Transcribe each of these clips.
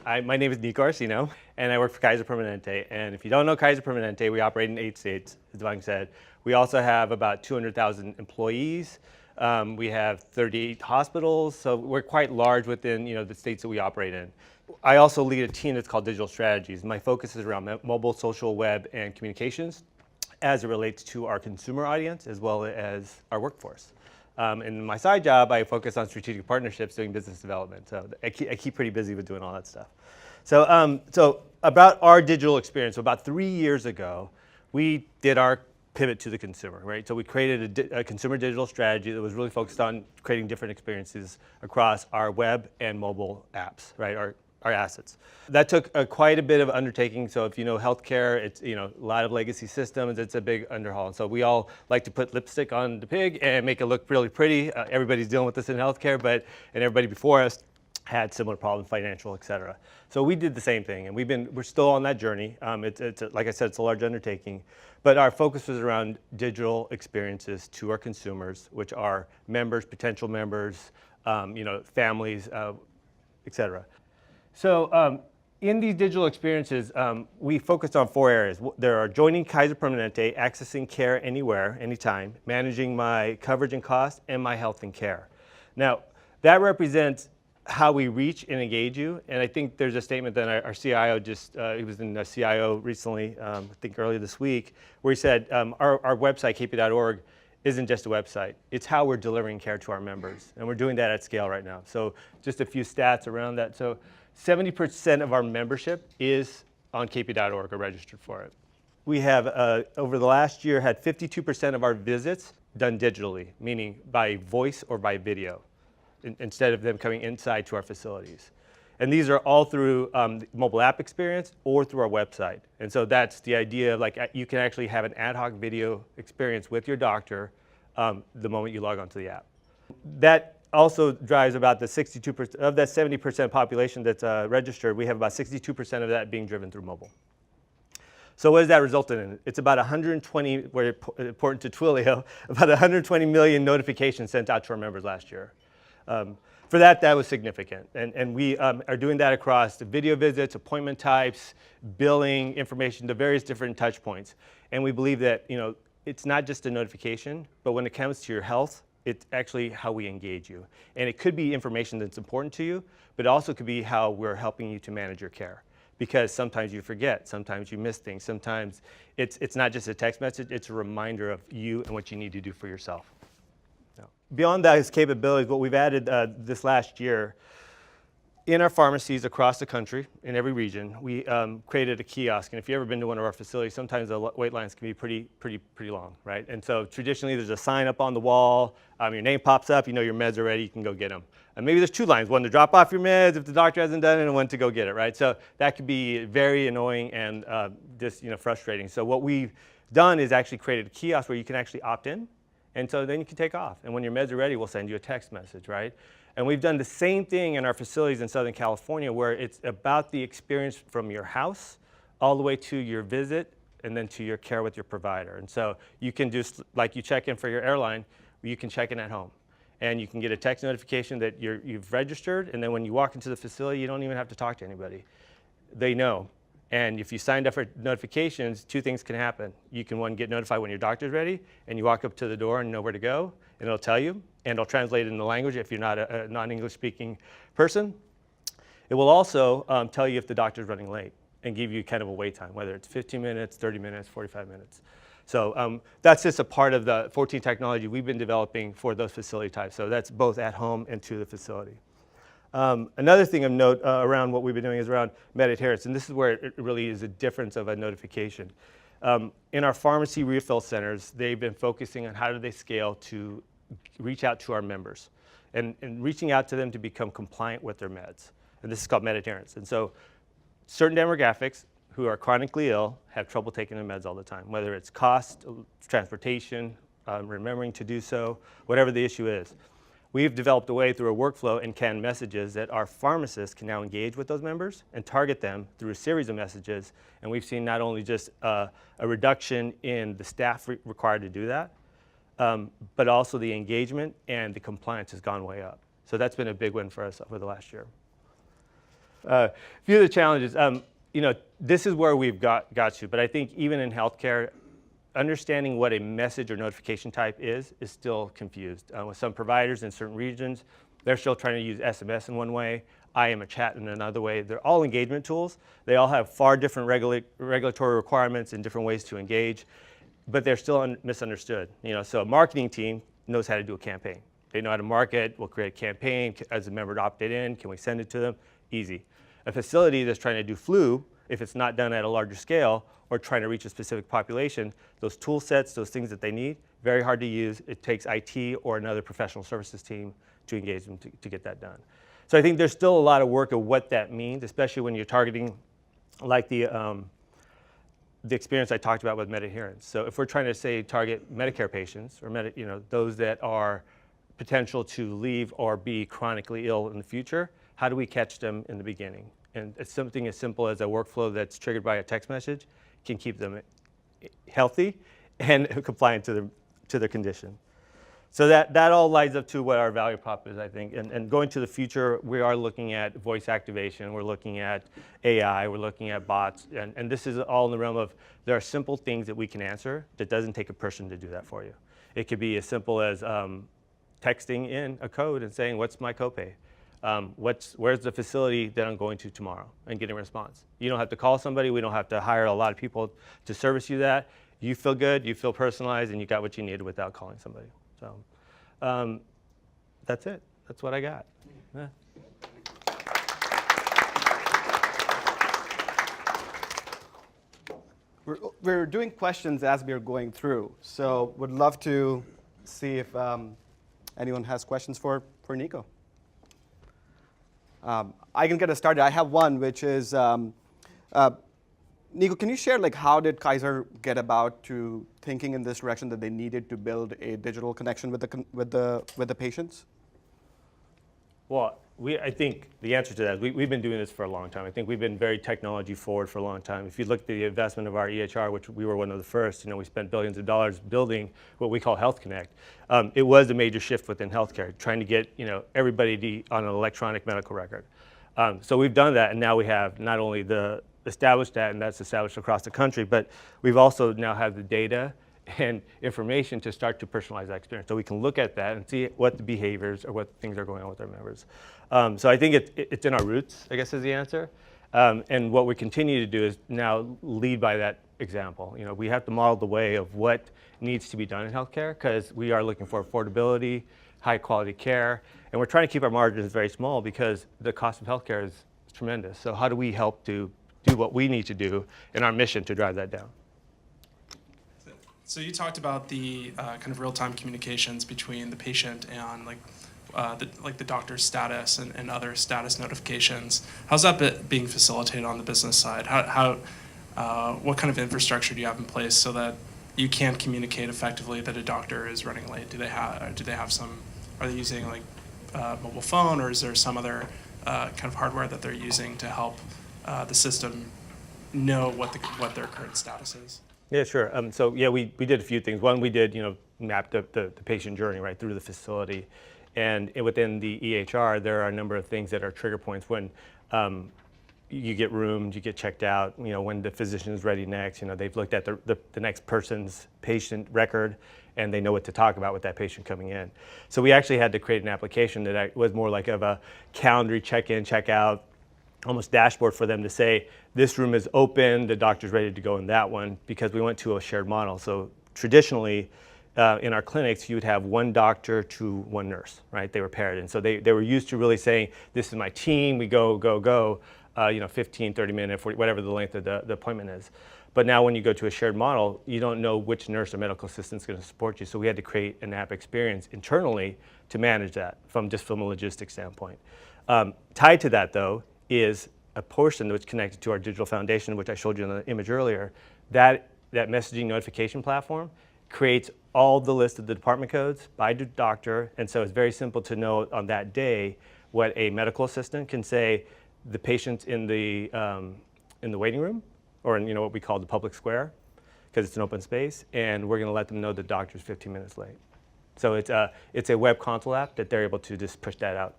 My name is Nico Arcino, and I work for Kaiser Permanente. And if you don't know Kaiser Permanente, we operate in 8 states, as Devang said. We also have about 200,000 employees. We have 38 hospitals, so we're quite large within the states that we operate in. I also lead a team that's called Digital Strategies. My focus is around mobile, social, web, and communications as it relates to our consumer audience as well as our workforce. In my side job, I focus on strategic partnerships, doing business development. So I keep pretty busy with doing all that stuff. So about our digital experience, so about 3 years ago, we did our pivot to the consumer, right? So we created a consumer digital strategy that was really focused on creating different experiences across our web and mobile apps, right? Our assets. That took quite a bit of undertaking. So if you know healthcare, it's a lot of legacy systems. It's a big underhaul. And so we all like to put lipstick on the pig and make it look really pretty. Everybody's dealing with this in healthcare, and everybody before us had similar problems, financial, et cetera. So we did the same thing, and we're still on that journey. Like I said, it's a large undertaking, but our focus was around digital experiences to our consumers, which are members, potential members, families, et cetera. So in these digital experiences, we focused on 4 areas. There are joining Kaiser Permanente, accessing care anywhere, anytime, managing my coverage and cost, and my health and care. Now, that represents how we reach and engage you. And I think there's a statement that our CIO he was in the CIO recently, I think earlier this week, where he said our website, kp.org, isn't just a website. It's how we're delivering care to our members. And we're doing that at scale right now. So just a few stats around that. So 70% of our membership is on kp.org or registered for it. We have, over the last year, had 52% of our visits done digitally, meaning by voice or by video, instead of them coming inside to our facilities. And these are all through the mobile app experience or through our website. And so that's the idea of you can actually have an ad hoc video experience with your doctor the moment you log onto the app. That also drives about the 62% of that 70% population that's registered. We have about 62% of that being driven through mobile. So what does that result in? It's about 120, we're important to Twilio, about 120 million notifications sent out to our members last year. For that was significant. And we are doing that across the video visits, appointment types, billing, information, the various different touch points. And we believe that it's not just a notification, but when it comes to your health, it's actually how we engage you. And it could be information that's important to you, but it also could be how we're helping you to manage your care. Because sometimes you forget, sometimes you miss things, sometimes it's not just a text message, it's a reminder of you and what you need to do for yourself. Beyond those capabilities, what we've added this last year, in our pharmacies across the country, in every region, we created a kiosk. And if you've ever been to one of our facilities, sometimes the wait lines can be pretty long, right? And so traditionally, there's a sign up on the wall. Your name pops up. You know your meds are ready. You can go get them. And maybe there's 2 lines: one to drop off your meds if the doctor hasn't done it, and one to go get it, right? So that could be very annoying and just frustrating. So what we've done is actually created a kiosk where you can actually opt in, and so then you can take off. And when your meds are ready, we'll send you a text message, right? And we've done the same thing in our facilities in Southern California, where it's about the experience from your house all the way to your visit and then to your care with your provider. And so you can just, like you check in for your airline, you can check in at home. And you can get a text notification that you've registered, and then when you walk into the facility, you don't even have to talk to anybody. They know. And if you signed up for notifications, 2 things can happen. You can, one, get notified when your doctor's ready, and you walk up to the door and know where to go, and it'll tell you, and it'll translate it into language if you're not a non-English speaking person. It will also tell you if the doctor's running late and give you kind of a wait time, whether it's 15 minutes, 30 minutes, 45 minutes. So that's just a part of the 14 technology we've been developing for those facility types. So that's both at home and to the facility. Another thing of note around what we've been doing is around med adherence, and this is where it really is a difference of a notification. In our pharmacy refill centers, they've been focusing on how do they scale to reach out to our members and reaching out to them to become compliant with their meds. And this is called med adherence. And so certain demographics who are chronically ill have trouble taking their meds all the time, whether it's cost, transportation, remembering to do so, whatever the issue is. We've developed a way through a workflow and canned messages that our pharmacists can now engage with those members and target them through a series of messages. And we've seen not only just a reduction in the staff required to do that, but also the engagement and the compliance has gone way up. So that's been a big win for us over the last year. A few of the challenges, this is where we've got to, but I think even in healthcare, understanding what a message or notification type is still confused. With some providers in certain regions, they're still trying to use SMS in one way, I am a chat in another way. They're all engagement tools. They all have far different regulatory requirements and different ways to engage, but they're still misunderstood. So a marketing team knows how to do a campaign. They know how to market. We'll create a campaign. As a member to opt it in, can we send it to them? Easy. A facility that's trying to do flu, if it's not done at a larger scale or trying to reach a specific population, those tool sets, those things that they need, very hard to use. It takes IT or another professional services team to engage them to get that done. So I think there's still a lot of work of what that means, especially when you're targeting like the experience I talked about with med-adherence. So if we're trying to say target Medicare patients or those that are potential to leave or be chronically ill in the future, how do we catch them in the beginning? And it's something as simple as a workflow that's triggered by a text message can keep them healthy and compliant to their condition. So that all lines up to what our value prop is, I think. And going to the future, we are looking at voice activation. We're looking at AI. We're looking at bots. And this is all in the realm of there are simple things that we can answer that doesn't take a person to do that for you. It could be as simple as texting in a code and saying, what's my copay? Where's the facility that I'm going to tomorrow, and getting a response. You don't have to call somebody. We don't have to hire a lot of people to service you that. You feel good, you feel personalized, and you got what you needed without calling somebody. So that's it. That's what I got. Yeah. We're doing questions as we're going through, so would love to see if anyone has questions for Nico. I can get us started. I have one, which is, Nico, can you share how did Kaiser get about to thinking in this direction that they needed to build a digital connection with the patients? Well, I think the answer to that is we've been doing this for a long time. I think we've been very technology forward for a long time. If you look at the investment of our EHR, which we were one of the first, we spent billions of dollars building what we call Health Connect. It was a major shift within healthcare, trying to get everybody on an electronic medical record. So we've done that, and now we have not only established that, and that's established across the country, but we've also now have the data and information to start to personalize that experience. So we can look at that and see what the behaviors or what things are going on with our members. So I think it's in our roots, I guess is the answer. And what we continue to do is now lead by that example. We have to model the way of what needs to be done in healthcare, because we are looking for affordability, high quality care, and we're trying to keep our margins very small because the cost of healthcare is tremendous. So how do we help to do what we need to do in our mission to drive that down? So you talked about the kind of real-time communications between the patient and the doctor's status and other status notifications. How's that being facilitated on the business side? What kind of infrastructure do you have in place so that you can communicate effectively that a doctor is running late? Are they using mobile phone, or is there some other kind of hardware that they're using to help the system know what their current status is? Yeah, sure. So yeah, we did a few things. One, we did map the patient journey right through the facility, and within the EHR, there are a number of things that are trigger points when you get roomed, you get checked out. When the physician is ready next. They've looked at the next person's patient record, and they know what to talk about with that patient coming in. So we actually had to create an application that was more like of a calendar check-in, check-out, almost dashboard for them to say, this room is open, the doctor's ready to go in that one, because we went to a shared model. So traditionally, in our clinics, you would have one doctor to one nurse, right? They were paired. And so they were used to really saying, this is my team, we go, 15, 30 minutes, 40, whatever the length of the appointment is. But now when you go to a shared model, you don't know which nurse or medical assistant is going to support you. So we had to create an app experience internally to manage that from a logistics standpoint. Tied to that, though, is a portion that's connected to our digital foundation, which I showed you in the image earlier. That messaging notification platform creates all the list of the department codes by the doctor, and so it's very simple to know on that day what a medical assistant can say. The patient's in the waiting room, or in what we call the public square, because it's an open space, and we're going to let them know the doctor's 15 minutes late. So it's a web console app that they're able to just push that out.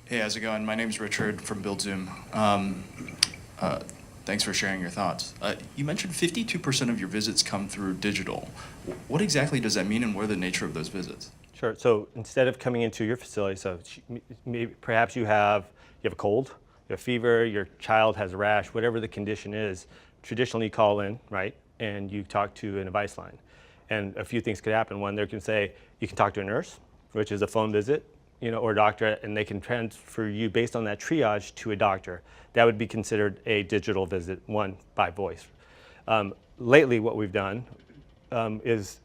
Hey, how's it going? My name's Richard from BuildZoom. Thanks for sharing your thoughts. You mentioned 52% of your visits come through digital. What exactly does that mean, and what are the nature of those visits? Sure. So instead of coming into your facility, so maybe perhaps you have a cold, you have fever, your child has a rash, whatever the condition is. Traditionally, you call in, right, and you talk to an advice line, and a few things could happen. One, they can say you can talk to a nurse, which is a phone visit, or a doctor, and they can transfer you based on that triage to a doctor. That would be considered a digital visit, one by voice. Lately, what we've done is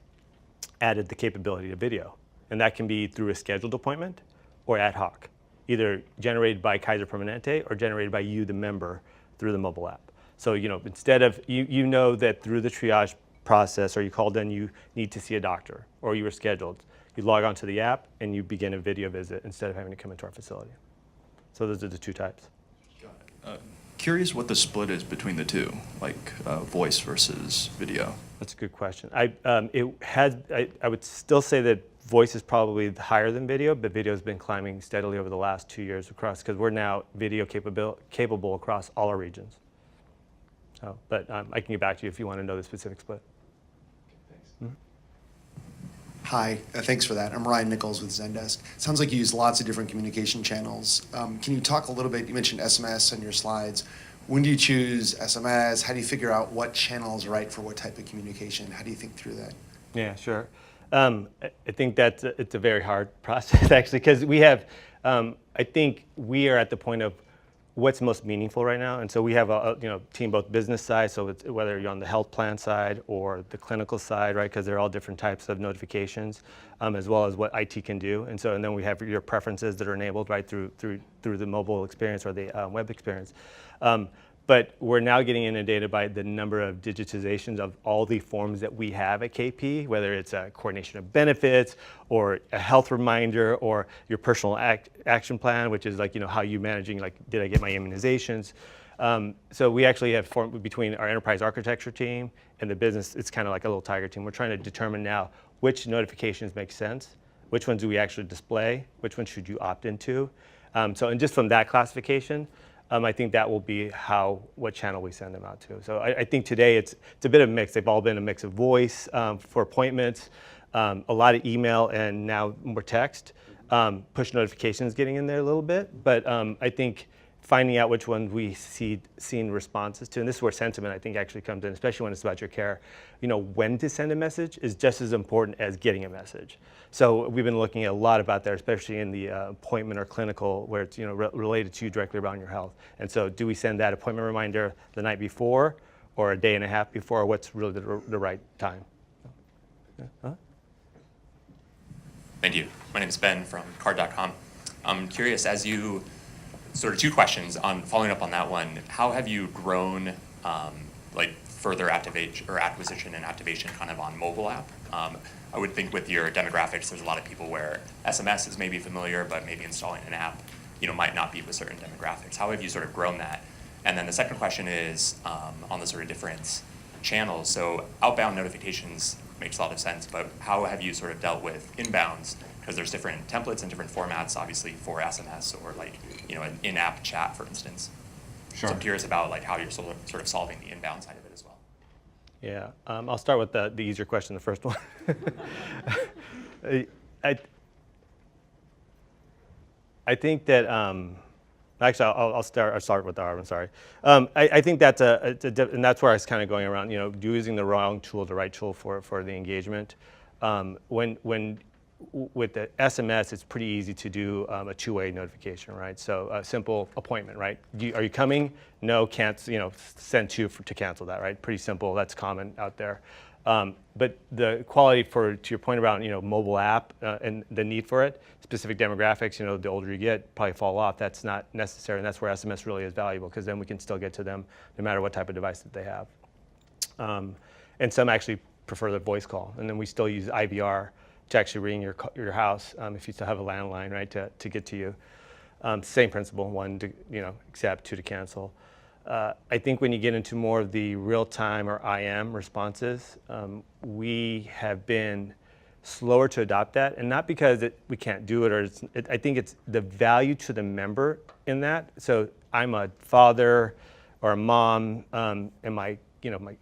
added the capability of video, and that can be through a scheduled appointment or ad hoc, either generated by Kaiser Permanente or generated by you, the member, through the mobile app. So instead of you know that through the triage process, or you called in, you need to see a doctor, or you were scheduled. You log onto the app and you begin a video visit instead of having to come into our facility. So those are the two types. Curious what the split is between the two, like voice versus video. That's a good question. I would still say that voice is probably higher than video, but video has been climbing steadily over the last 2 years across, because we're now video capable across all our regions. So, but I can get back to you if you want to know the specific split. Thanks. Hi, thanks for that. I'm Ryan Nichols with Zendesk. Sounds like you use lots of different communication channels. Can you talk a little bit, you mentioned SMS on your slides. When do you choose SMS? How do you figure out what channel is right for what type of communication? How do you think through that? Yeah, sure. I think that it's a very hard process, actually, because we have, I think we are at the point of what's most meaningful right now. And so we have a team, both business side, so it's whether you're on the health plan side or the clinical side, right? Because they're all different types of notifications, as well as what IT can do. And then we have your preferences that are enabled right through the mobile experience or the web experience. But we're now getting inundated by the number of digitizations of all the forms that we have at KP, whether it's a coordination of benefits or a health reminder or your personal action plan, which is like, how you managing, like, did I get my immunizations? So we actually have formed between our enterprise architecture team and the business, it's kind of like a little tiger team. We're trying to determine now which notifications make sense, which ones do we actually display, which ones should you opt into. And just from that classification, I think that will be what channel we send them out to. So I think today it's a bit of a mix. They've all been a mix of voice for appointments, a lot of email, and now more text. Push notifications getting in there a little bit, but I think finding out which ones we seen responses to, and this is where sentiment I think actually comes in, especially when it's about your care. When to send a message is just as important as getting a message. So we've been looking at a lot about that, especially in the appointment or clinical, where it's related to you directly around your health. And so, do we send that appointment reminder the night before, or a day and a half before, or what's really the right time? Huh? Thank you. My name is Ben from card.com. I'm curious, as you sort of two questions on following up on that one. How have you grown further acquisition and activation kind of on mobile app? I would think with your demographics, there's a lot of people where SMS is maybe familiar, but maybe installing an app, might not be with certain demographics. How have you sort of grown that? And then the second question is on the sort of different channels. So outbound notifications makes a lot of sense, but how have you sort of dealt with inbounds? Because there's different templates and different formats, obviously, for SMS or an in-app chat, for instance. Sure. So I'm curious about how you're sort of solving the inbound side of it as well. Yeah, I'll start with the easier question, the first one. I think that actually I'll start with the hard one. Sorry. I think that's and that's where I was kind of going around. Using the wrong tool, the right tool for the engagement. With the SMS, it's pretty easy to do a two-way notification, right? So a simple appointment, right? Are you coming? No, cancel. Send to cancel that, right? Pretty simple. That's common out there. But the quality to your point about mobile app and the need for it, specific demographics, the older you get, probably fall off. That's not necessary, and that's where SMS really is valuable, because then we can still get to them no matter what type of device that they have. And some actually prefer the voice call, and then we still use IVR to actually ring your house if you still have a landline, right, to get to you. Same principle: one to accept, two to cancel. I think when you get into more of the real-time or IM responses, we have been slower to adopt that, and not because we can't do it, or I think it's the value to the member in that. So I'm a father or a mom, and I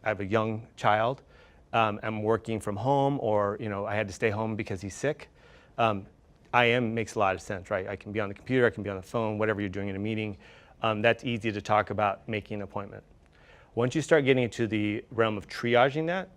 have a young child. I'm working from home, or I had to stay home because he's sick. IM makes a lot of sense, right? I can be on the computer, I can be on the phone, whatever you're doing in a meeting. That's easy to talk about making an appointment. Once you start getting into the realm of triaging that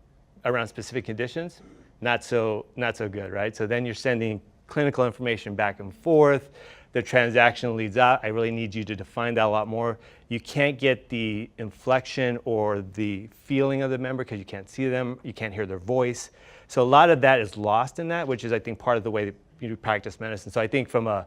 around specific conditions, not so good, right? So then you're sending clinical information back and forth. The transaction leads out. I really need you to define that a lot more. You can't get the inflection or the feeling of the member because you can't see them, you can't hear their voice. So a lot of that is lost in that, which is, I think, part of the way that you practice medicine. So I think from a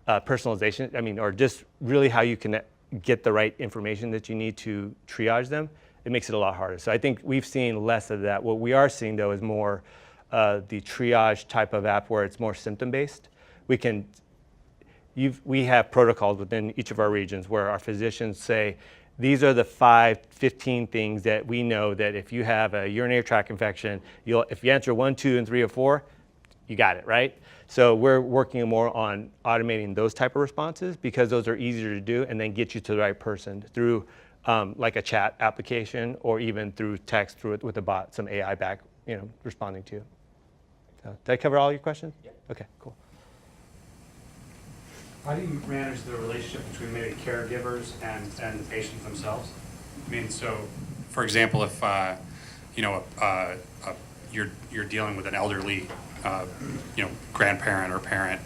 personalization, or just really how you can get the right information that you need to triage them, it makes it a lot harder. So I think we've seen less of that. What we are seeing, though, is more the triage type of app where it's more symptom-based. We have protocols within each of our regions where our physicians say, these are the 15 things that we know that if you have a urinary tract infection, if you answer 1, 2, and 3 or 4, you got it, right? So we're working more on automating those type of responses because those are easier to do and then get you to the right person through like a chat application or even through text with a bot, some AI back, responding to you. So, did I cover all your questions? Yeah. Okay, cool. How do you manage the relationship between maybe caregivers and the patients themselves? I mean, so, for example, if you're dealing with an elderly, grandparent or parent,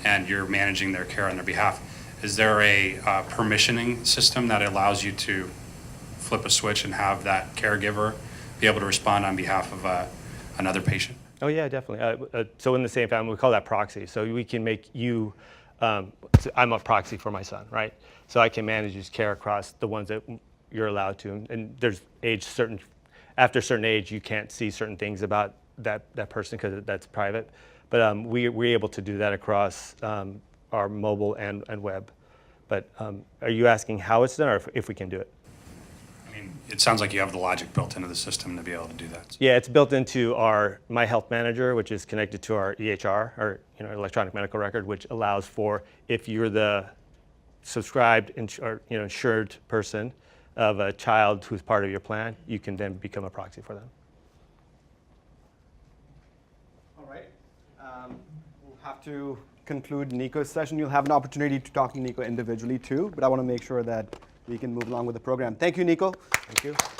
and you're managing their care on their behalf, is there a permissioning system that allows you to flip a switch and have that caregiver be able to respond on behalf of another patient? Oh yeah, definitely. So in the same family, we call that proxy. So we can make you, so I'm a proxy for my son, right? So I can manage his care across the ones that you're allowed to. And there's after a certain age, you can't see certain things about that person because that's private. But we're able to do that across our mobile and web. But are you asking how it's done or if we can do it? I mean, it sounds like you have the logic built into the system to be able to do that. Yeah, it's built into our My Health Manager, which is connected to our EHR, or electronic medical record, which allows for if you're the subscribed or insured person of a child who's part of your plan, you can then become a proxy for them. All right. We'll have to conclude Nico's session. You'll have an opportunity to talk to Nico individually too, but I want to make sure that we can move along with the program. Thank you, Nico. Thank you.